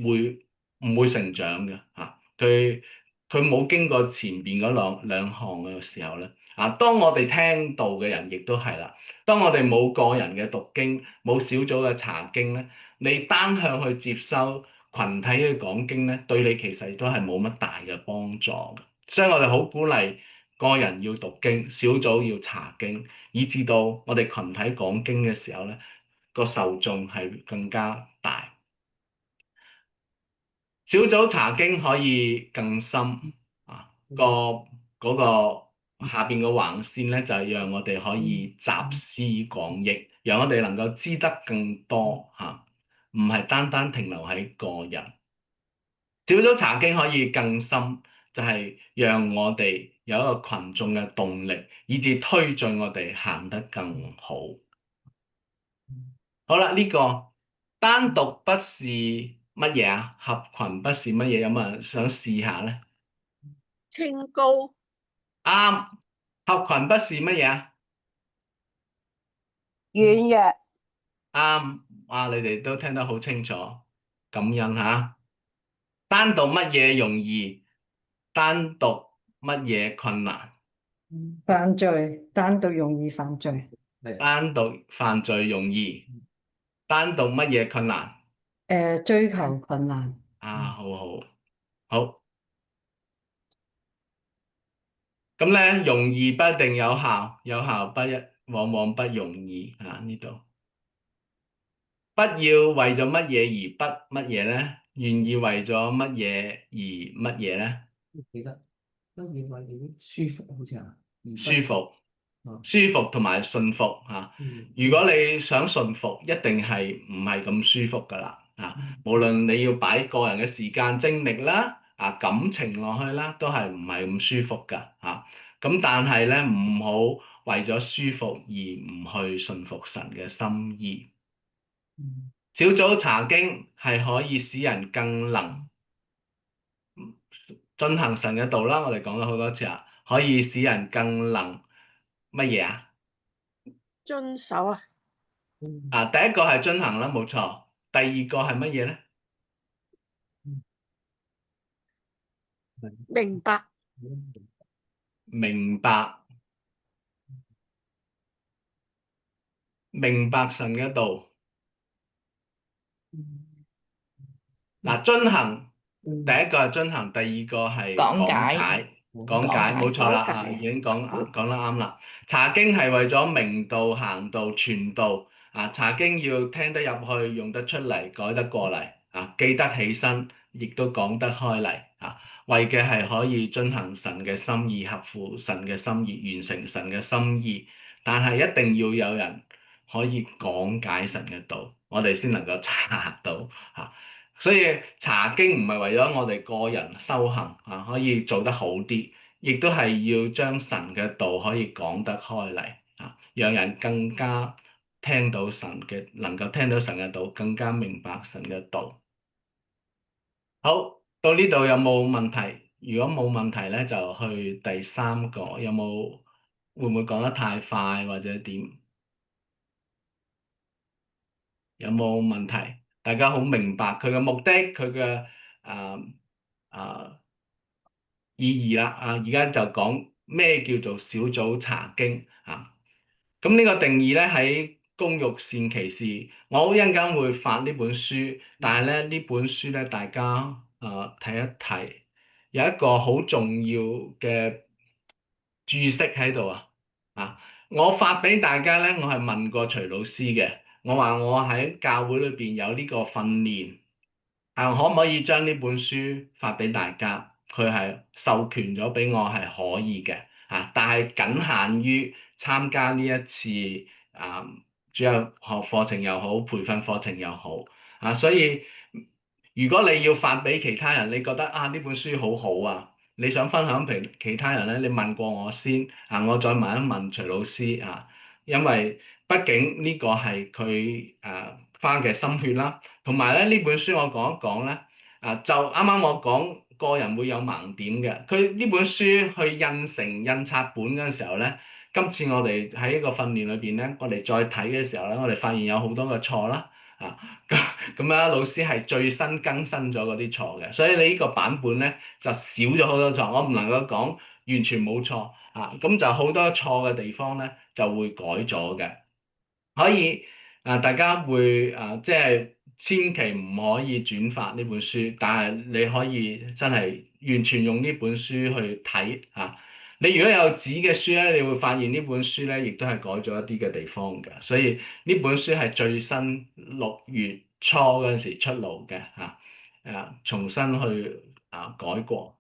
會唔會成長嘅佢冇經過前邊嗰兩項嘅時候咧當我哋聽道嘅人亦都係啦。當我哋冇個人嘅讀經，冇小組嘅查經咧，你單向去接收群體嘅講經咧，對你其實都係冇乜大嘅幫助嘅。所以我哋好鼓勵個人要讀經，小組要查經，以至到我哋群體講經嘅時候咧，個受眾係更加大。小組查經可以更深嗰個下邊個橫線咧，就係讓我哋可以集思廣益，讓我哋能夠知得更多唔係單單停留喺個人。小組查經可以更深，就係讓我哋有一個群眾嘅動力，以至推進我哋行得更好。好啦，呢個單獨不是乜嘢啊？合群不是乜嘢？有冇人想試下咧？
清高，
啱，合群不是乜嘢啊？
軟弱，
啱，哇！你哋都聽得好清楚，感恩吓。單獨乜嘢容易？單獨乜嘢困難？
犯罪，單獨容易犯罪。
單獨犯罪容易，單獨乜嘢困難？
追求困難。
啊，好好好。咁咧，容易不一定有效，有效往往不容易啊！呢度不要為咗乜嘢而不乜嘢咧？願意為咗乜嘢而乜嘢咧？
記得乜嘢話你舒服好似啊？
舒服。
啊
舒服同埋順服嚇。如果你想順服，一定係唔係咁舒服噶啦啊！無論你要擺個人嘅時間精力啦，感情落去啦，都係唔係咁舒服噶嚇。咁但係咧，唔好為咗舒服而唔去順服神嘅心意。小組查經係可以使人更能進行神嘅道啦，我哋講咗好多次啊，可以使人更能乜嘢啊？
遵守啊，
第一個係遵行啦，冇錯。第二個係乜嘢咧？
明白，
明白，明白神嘅道。遵行，第一個係遵行，第二個係講解。講解冇錯啦，
講解
已經講得啱啦。查經係為咗明道、行道、傳道。查經要聽得入去，用得出嚟，改得過嚟，記得起身，亦都講得開嚟。為嘅係可以遵行神嘅心意，合乎神嘅心意，完成神嘅心意。但係一定要有人可以講解神嘅道，我哋先能夠查到。所以查經唔係為咗我哋個人修行可以做得好啲，亦都係要將神嘅道可以講得開嚟讓人更加聽到神嘅，能夠聽到神嘅道，更加明白神嘅道。好，到呢度有冇問題？如果冇問題咧，就去第三個，有冇？會唔會講得太快或者點？有冇問題？大家好明白佢嘅目的，佢嘅意義啦。而家就講咩叫做小組查經啊？咁呢個定義咧喺公欲善其事，我一陣間會發呢本書，但係咧呢本書咧大家睇一睇，有一個好重要嘅注釋喺度我發俾大家咧，我係問過徐老師嘅。我話我喺教會裏邊有呢個訓練，可唔可以將呢本書發俾大家？佢係授權咗俾我係可以嘅，但係僅限於參加呢一次主日學課程又好，培訓課程又好所以如果你要發俾其他人，你覺得呢本書好好你想分享俾其他人咧，你問過我先我再問一問徐老師因為畢竟呢個係佢花嘅心血啦，同埋咧呢本書我講一講咧就啱啱我講個人會有盲點嘅，佢呢本書去印成印刷本嗰陣時候咧，今次我哋喺呢個訓練裏邊咧，我哋再睇嘅時候咧，我哋發現有好多嘅錯啦咁老師係最新更新咗嗰啲錯嘅，所以你呢個版本咧就少咗好多錯，我唔能夠講完全冇錯咁就好多錯嘅地方咧就會改咗嘅，可以大家會即係千祈唔可以轉發呢本書，但係你可以真係完全用呢本書去睇你如果有紙嘅書咧，你會發現呢本書咧亦都係改咗一啲嘅地方嘅，所以呢本書係最新6月初嗰陣時出爐嘅重新去改過。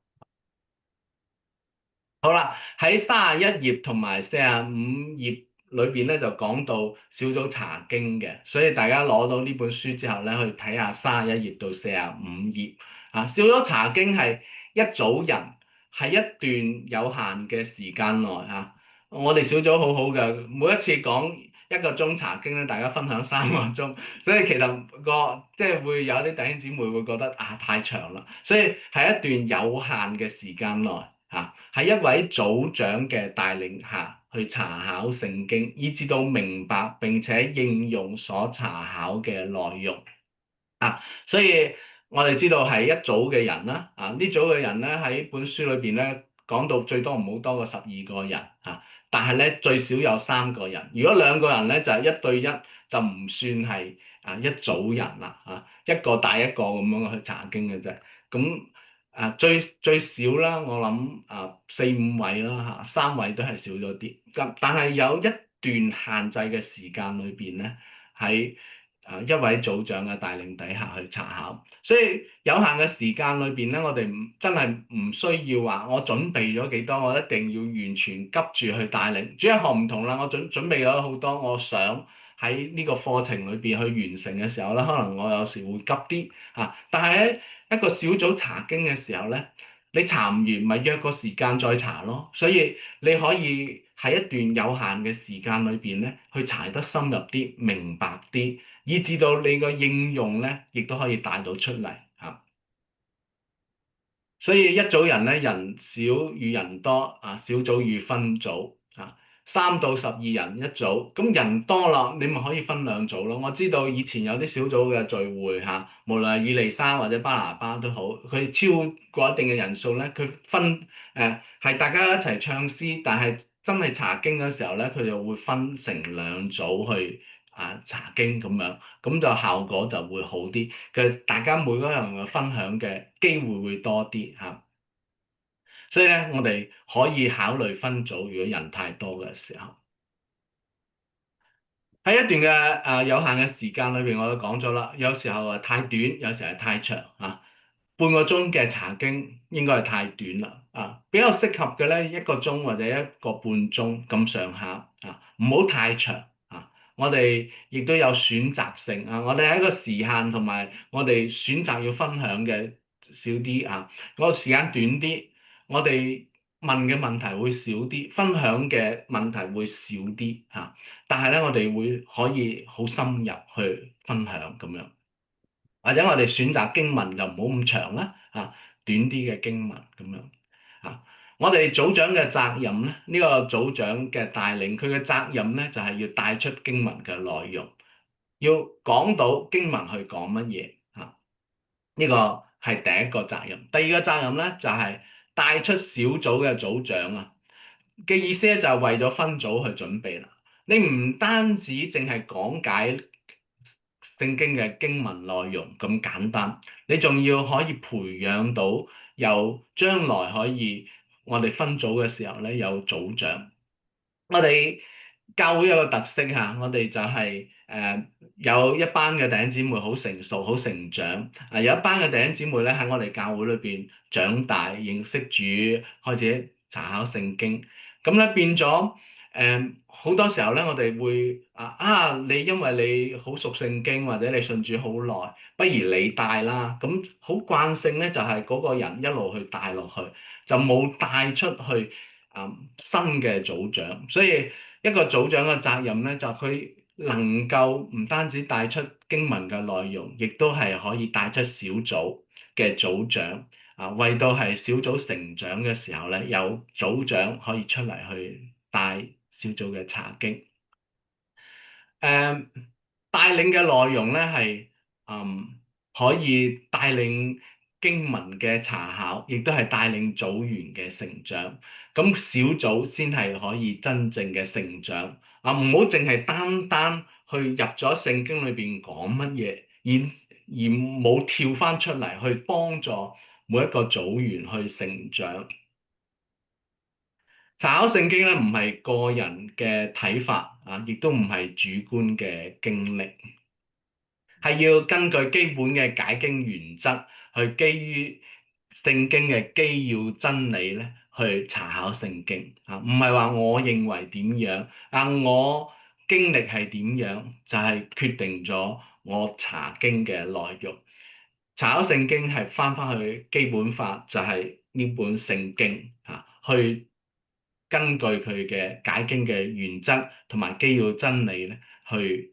好啦，喺31頁同埋45頁裏邊咧就講到小組查經嘅，所以大家攞到呢本書之後咧，去睇下31頁到45頁小組查經係一組人喺一段有限嘅時間內我哋小組好好嘅，每一次講一個鐘查經咧，大家分享3個鐘，所以其實即係會有啲弟兄姊妹會覺得太長啦，所以喺一段有限嘅時間內喺一位組長嘅帶領下去查考聖經，以至到明白並且應用所查考嘅內容所以我哋知道係一組嘅人啦，呢組嘅人咧喺本書裏邊咧講到最多唔好多過12個人但係咧最少有3個人。如果2個人咧就係1對1，就唔算係一組人啦一個帶一個咁樣去查經嘅啫。咁最少啦，我諗4、5位啦3位都係少咗啲。咁但係有一段限制嘅時間裏邊咧，喺一位組長嘅帶領底下去查考，所以有限嘅時間裏邊咧，我哋真係唔需要話我準備咗幾多，我一定要完全急住去帶領。主日學唔同啦，我準備咗好多，我想喺呢個課程裏邊去完成嘅時候咧，可能我有時會急啲但係喺一個小組查經嘅時候咧，你查唔完咪約個時間再查咯。所以你可以喺一段有限嘅時間裏邊咧，去查得深入啲、明白啲，以至到你個應用咧，亦都可以帶到出嚟所以一組人咧，人少與人多小組與分組3到12人一組，咁人多啦，你咪可以分2組咯。我知道以前有啲小組嘅聚會無論係以利沙或者巴拿巴都好，佢超過一定嘅人數咧，佢分係大家一齊唱詩，但係真係查經嘅時候咧，佢就會分成2組去查經咁樣，咁就效果就會好啲。嘅大家每個人嘅分享嘅機會會多啲所以咧，我哋可以考慮分組，如果人太多嘅時候。喺一段嘅有限嘅時間裏邊，我都講咗啦，有時候太短，有時係太長半個鐘嘅查經應該係太短啦比較適合嘅咧1個鐘或者1個半鐘咁上下唔好太長我哋亦都有選擇性我哋喺個時限同埋我哋選擇要分享嘅少啲個時間短啲，我哋問嘅問題會少啲，分享嘅問題會少啲但係咧，我哋會可以好深入去分享咁樣，或者我哋選擇經文就唔好咁長啦短啲嘅經文咁樣我哋組長嘅責任咧，呢個組長嘅帶領，佢嘅責任咧就係要帶出經文嘅內容，要講到經文去講乜嘢呢個係第一個責任。第二個責任咧就係帶出小組嘅組長嘅意思咧，就係為咗分組去準備啦。你唔單止淨係講解聖經嘅經文內容咁簡單，你仲要可以培養到有將來可以我哋分組嘅時候咧有組長。我哋教會有個特色我哋就係有一班嘅弟兄姊妹好成熟、好成長有一班嘅弟兄姊妹咧喺我哋教會裏邊長大、認識主、開始查考聖經，咁咧變咗好多時候咧，我哋會你因為你好熟聖經或者你信主好耐，不如你帶啦。咁好慣性咧，就係嗰個人一路去帶落去，就冇帶出去新嘅組長。所以一個組長嘅責任咧，就佢能夠唔單止帶出經文嘅內容，亦都係可以帶出小組嘅組長為到係小組成長嘅時候咧，有組長可以出嚟去帶小組嘅查經。帶領嘅內容咧係可以帶領經文嘅查考，亦都係帶領組員嘅成長。咁小組先係可以真正嘅成長唔好淨係單單去入咗聖經裏邊講乜嘢，而冇跳翻出嚟去幫助每一個組員去成長。查考聖經咧唔係個人嘅睇法亦都唔係主觀嘅經歷，係要根據基本嘅解經原則，去基於聖經嘅基要真理咧去查考聖經唔係話我認為點樣我經歷係點樣就係決定咗我查經嘅內容。查考聖經係翻去基本法，就係呢本聖經去根據佢嘅解經嘅原則同埋基要真理咧，去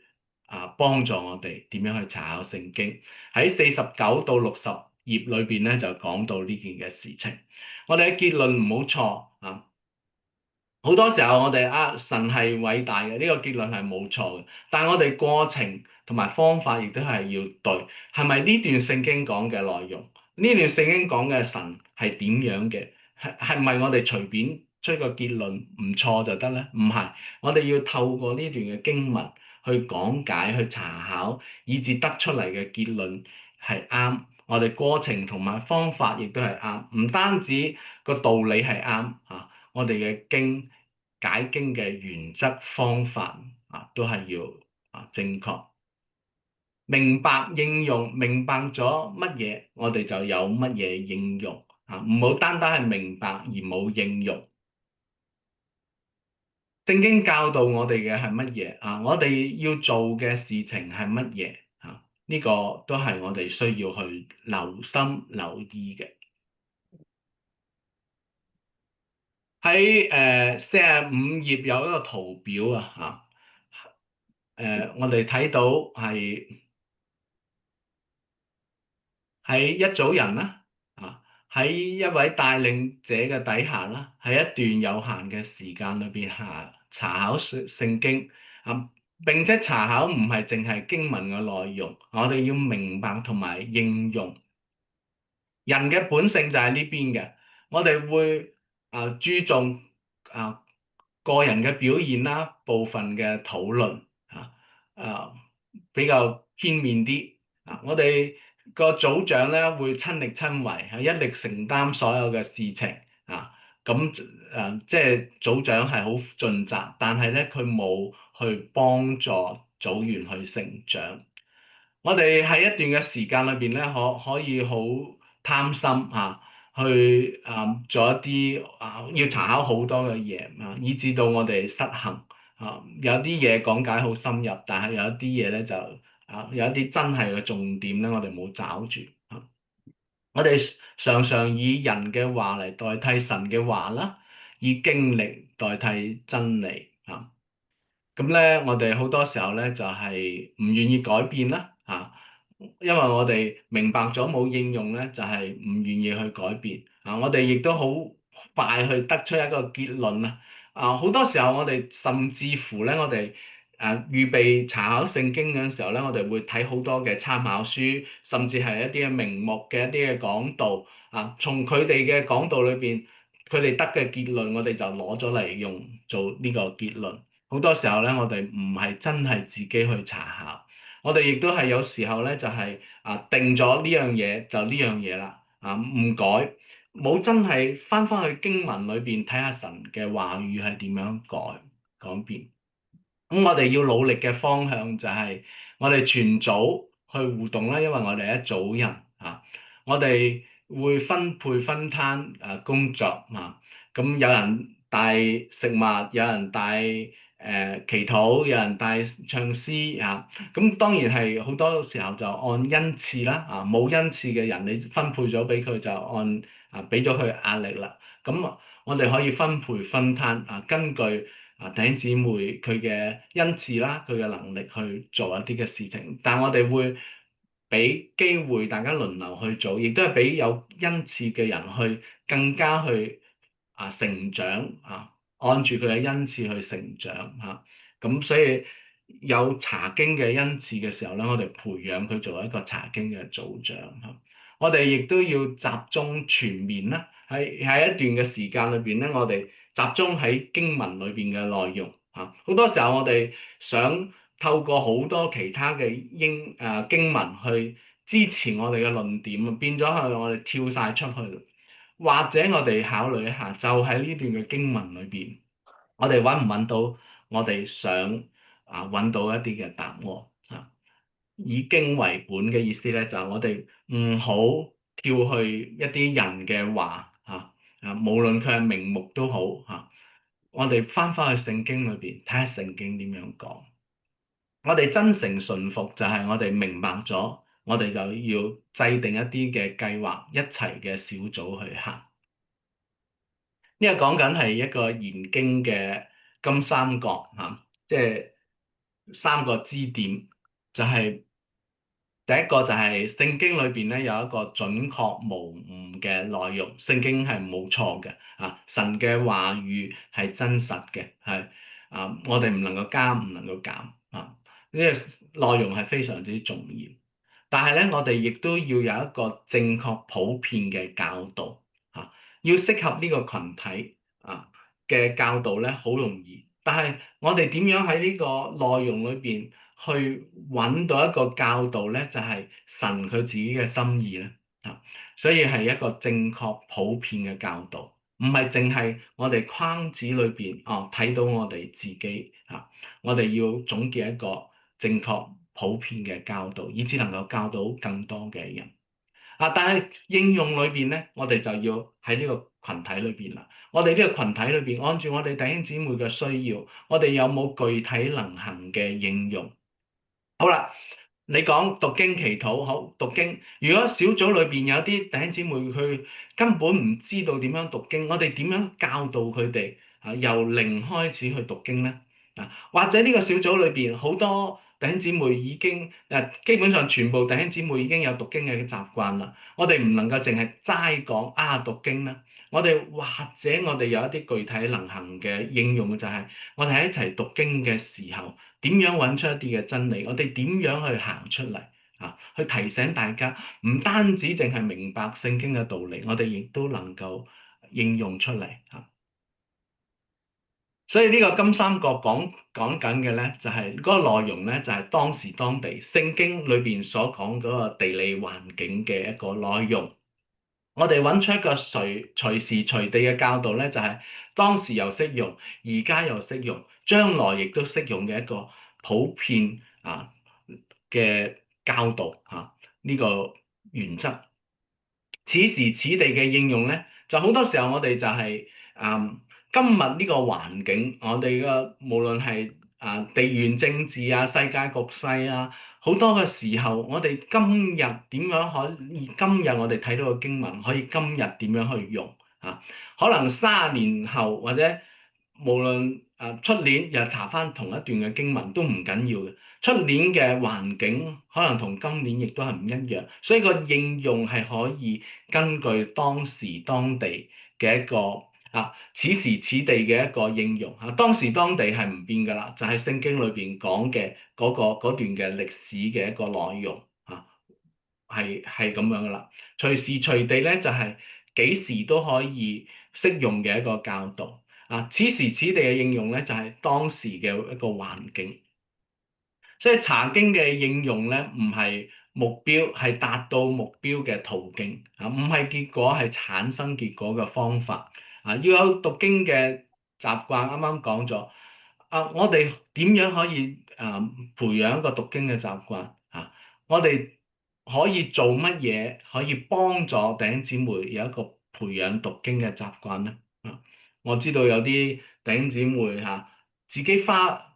幫助我哋點樣去查考聖經。喺49到60頁裏邊咧就講到呢件嘅事情。我哋嘅結論唔好錯啊！好多時候我哋神係偉大嘅，呢個結論係冇錯嘅，但係我哋過程同埋方法亦都係要對。係咪呢段聖經講嘅內容？呢段聖經講嘅神係點樣嘅？係咪我哋隨便出個結論唔錯就得咧？唔係，我哋要透過呢段嘅經文去講解、去查考，以至得出嚟嘅結論係啱。我哋過程同埋方法亦都係啱，唔單止個道理係啱啊，我哋嘅解經嘅原則方法都係要正確。明白應用，明白咗乜嘢，我哋就有乜嘢應用唔好單單係明白而冇應用。聖經教導我哋嘅係乜嘢我哋要做嘅事情係乜嘢呢個都係我哋需要去留心留意嘅。喺45頁有一個圖表我哋睇到係一組人啦喺一位帶領者嘅底下啦，喺一段有限嘅時間裏邊查考聖經並且查考唔係淨係經文嘅內容，我哋要明白同埋應用。人嘅本性就喺呢邊嘅，我哋會注重個人嘅表現啦，部分嘅討論比較片面啲我哋個組長咧會親力親為，一力承擔所有嘅事情咁即係組長係好盡責，但係咧佢冇去幫助組員去成長。我哋喺一段嘅時間裏邊咧，可以好貪心去做一啲要查考好多嘅嘢以至到我哋失衡有啲嘢講解好深入，但係有一啲嘢咧就有一啲真係嘅重點咧，我哋冇找住我哋常常以人嘅話嚟代替神嘅話啦，以經歷代替真理咁咧，我哋好多時候咧就係唔願意改變啦因為我哋明白咗冇應用咧，就係唔願意去改變我哋亦都好快去得出一個結論好多時候我哋甚至乎咧，我哋預備查考聖經嗰陣時候咧，我哋會睇好多嘅參考書，甚至係一啲嘅名目嘅一啲嘅講道從佢哋嘅講道裏邊，佢哋得嘅結論，我哋就攞咗嚟用做呢個結論。好多時候咧，我哋唔係真係自己去查考，我哋亦都係有時候咧就係定咗呢樣嘢就呢樣嘢啦唔改，冇真係翻去經文裏邊睇下神嘅話語係點樣改變。咁我哋要努力嘅方向就係我哋全組去互動啦，因為我哋係一組人我哋會分配分攤工作咁有人帶食物，有人帶祈禱，有人帶唱詩咁當然係好多時候就按恩賜啦冇恩賜嘅人，你分配咗俾佢就按俾咗佢壓力啦。咁我哋可以分配分攤根據弟兄姊妹佢嘅恩賜啦，佢嘅能力去做一啲嘅事情，但我哋會俾機會大家輪流去做，亦都係俾有恩賜嘅人去更加去成長按住佢嘅恩賜去成長咁所以有查經嘅恩賜嘅時候咧，我哋培養佢做一個查經嘅組長我哋亦都要集中全面啦，喺一段嘅時間裏邊咧，我哋集中喺經文裏邊嘅內容好多時候我哋想透過好多其他嘅經文去支持我哋嘅論點變咗係我哋跳晒出去。或者我哋考慮一下，就喺呢段嘅經文裏邊，我哋揾唔揾到我哋想揾到一啲嘅答案以經為本嘅意思咧，就係我哋唔好跳去一啲人嘅話無論佢係名目都好我哋翻去聖經裏邊睇下聖經點樣講。我哋真誠順服就係我哋明白咗，我哋就要制定一啲嘅計劃，一齊嘅小組去行。因為講緊係一個研經嘅金三角嚇，即係三個支點，就係第一個就係聖經裏邊咧有一個準確無誤嘅內容，聖經係冇錯嘅啊，神嘅話語係真實嘅，係我哋唔能夠加唔能夠減啊，呢個內容係非常之重要。但係咧，我哋亦都要有一個正確普遍嘅教導啊，要適合呢個群體嘅教導咧，好容易。但係我哋點樣喺呢個內容裏邊去揾到一個教導咧，就係神佢自己嘅心意咧啊，所以係一個正確普遍嘅教導，唔係淨係我哋框子裏邊睇到我哋自己我哋要總結一個正確普遍嘅教導，以至能夠教到更多嘅人但係應用裏邊咧，我哋就要喺呢個群體裏邊啦。我哋呢個群體裏邊，按照我哋弟兄姊妹嘅需要，我哋有冇具體能行嘅應用？好啦，你講讀經祈禱，好讀經。如果小組裏邊有啲弟兄姊妹佢根本唔知道點樣讀經，我哋點樣教導佢哋由零開始去讀經咧？或者呢個小組裏邊好多弟兄姊妹已經基本上全部弟兄姊妹已經有讀經嘅習慣啦。我哋唔能夠淨係齋講讀經啦。我哋或者我哋有一啲具體能行嘅應用，就係我哋喺一齊讀經嘅時候，點樣揾出一啲嘅真理？我哋點樣去行出嚟去提醒大家，唔單止淨係明白聖經嘅道理，我哋亦都能夠應用出嚟所以呢個金三角講緊嘅咧，就係嗰個內容咧，就係當時當地聖經裏邊所講嗰個地理環境嘅一個內容。我哋揾出一個隨時隨地嘅教導咧，就係當時又適用，而家又適用，將來亦都適用嘅一個普遍嘅教導呢個原則。此時此地嘅應用咧，就好多時候我哋就係今日呢個環境，我哋嘅無論係地緣政治世界局勢好多嘅時候，我哋今日點樣可以？今日我哋睇到嘅經文，可以今日點樣去用可能30年後或者無論出年又查翻同一段嘅經文都唔緊要嘅。出年嘅環境可能同今年亦都係唔一樣，所以個應用係可以根據當時當地嘅一個此時此地嘅一個應用當時當地係唔變㗎啦，就係聖經裏邊講嘅嗰段嘅歷史嘅一個內容係咁樣㗎啦。隨時隨地咧就係幾時都可以適用嘅一個教導此時此地嘅應用咧就係當時嘅一個環境。所以查經嘅應用咧，唔係目標，係達到目標嘅途徑唔係結果，係產生結果嘅方法要有讀經嘅習慣。啱啱講咗我哋點樣可以培養一個讀經嘅習慣我哋可以做乜嘢可以幫助弟兄姊妹有一個培養讀經嘅習慣咧我知道有啲弟兄姊妹自己花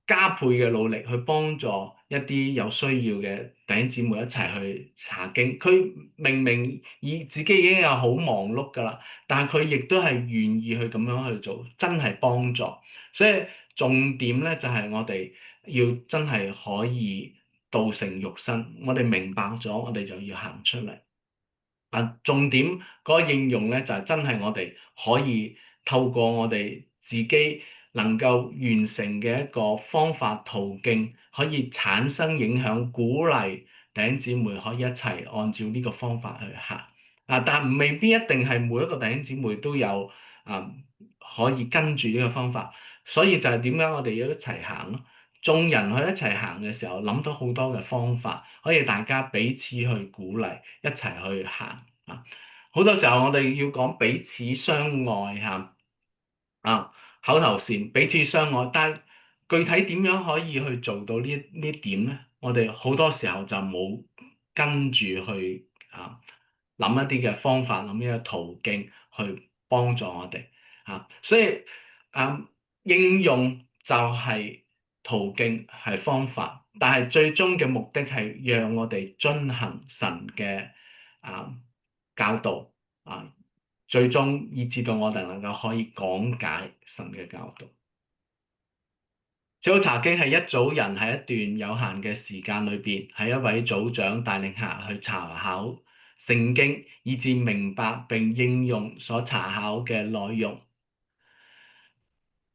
加倍嘅努力去幫助一啲有需要嘅弟兄姊妹一齊去查經。佢明明自己已經有好忙碌㗎啦，但係佢亦都係願意去咁樣去做，真係幫助。所以重點咧就係我哋要真係可以道成肉身，我哋明白咗，我哋就要行出嚟。重點嗰個應用咧就係真係我哋可以透過我哋自己能夠完成嘅一個方法途徑，可以產生影響，鼓勵弟兄姊妹可以一齊按照呢個方法去行但未必一定係每一個弟兄姊妹都有可以跟住呢個方法，所以就係點解我哋要一齊行咯？眾人去一齊行嘅時候，諗到好多嘅方法，可以大家彼此去鼓勵，一齊去行好多時候我哋要講彼此相愛口頭禪彼此相愛，但係具體點樣可以去做到呢點咧？我哋好多時候就冇跟住去諗一啲嘅方法，諗一啲途徑去幫助我哋所以應用就係途徑係方法，但係最終嘅目的係讓我哋遵行神嘅教導最終以至到我哋能夠可以講解神嘅教導。小組查經係一組人喺一段有限嘅時間裏邊，喺一位組長帶領下去查考聖經，以至明白並應用所查考嘅內容。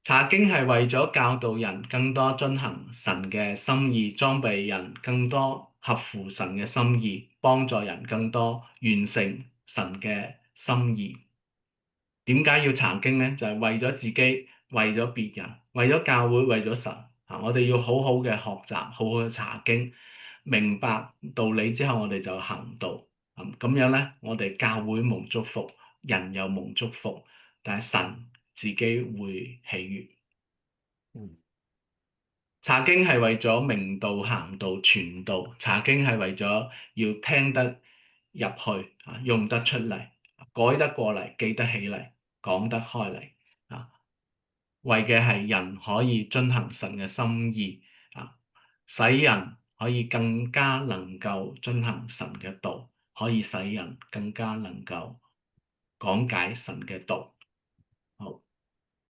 查經係為咗教導人更多遵行神嘅心意，裝備人更多合乎神嘅心意，幫助人更多完成神嘅心意。點解要查經呢？就係為咗自己，為咗別人，為咗教會，為咗神。我哋要好好嘅學習，好好嘅查經，明白道理之後，我哋就行道。咁樣呢，我哋教會蒙祝福，人又蒙祝福，但係神自己會喜悅。查經係為咗明道、行道、傳道。查經係為咗要聽得入去，用得出嚟，改得過嚟，記得起嚟，講得開嚟。為嘅係人可以遵行神嘅心意，使人可以更加能夠遵行神嘅道，可以使人更加能夠講解神嘅道。